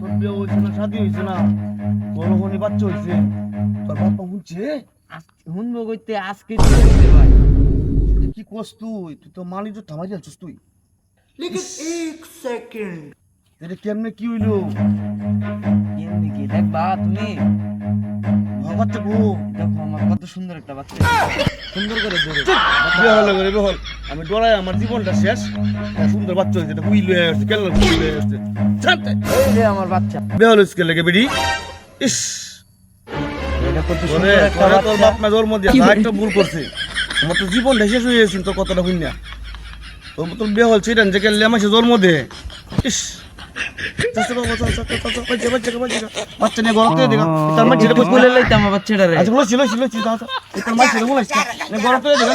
তোর বিয়ে হয়েছে না, শাদি হয়েছে না, বড় হনি বাচ্চা হয়েছে, তোর বাপ্পা শুনছে? শুনবো কইতে আজকে দিতে ভাই। কি করছ তুই? তুই তো মালিক তো থামাই যাচ্ছিস তুই। लेकिन एक सेकंड এটা কেমনে কি হইলো? কেমনি কি দেখবা তুমি? বাচ্চা গো, দেখো আমার কত সুন্দর একটা বাচ্চা, সুন্দর করে ধরে। বিয়ে হলো করে বিয়ে হল, আমি ডরাই আমার জীবনটা শেষ। সুন্দর বাচ্চা হয়েছে, এটা হুইল হয়ে আসছে, কেন হুইল হয়ে আসছে? জানতে এই যে আমার বাচ্চা, বিয়ে হলো স্কেল লেগে বেরি। ইস, এটা কত ওরে সুন্দর একটা ওরে, তোর বাচ্চা। বাপ মা জন্ম দিয়া একটা ভুল করছে। আমার তো জীবনটা শেষ হয়ে গেছে তোর কথাটা শুন না। তোর মতন বিয়ে হল সেটা যে কেন মাসে জন্ম দে। ইস, বাচ্চা নিয়ে গরম করে দেখা, তার মাঝে একটু কোলে লইতাম আমার বাচ্চাটারে। আচ্ছা বলেছিল ছিল ছিল, তার মাঝে বলেছিল গরম করে দেখা।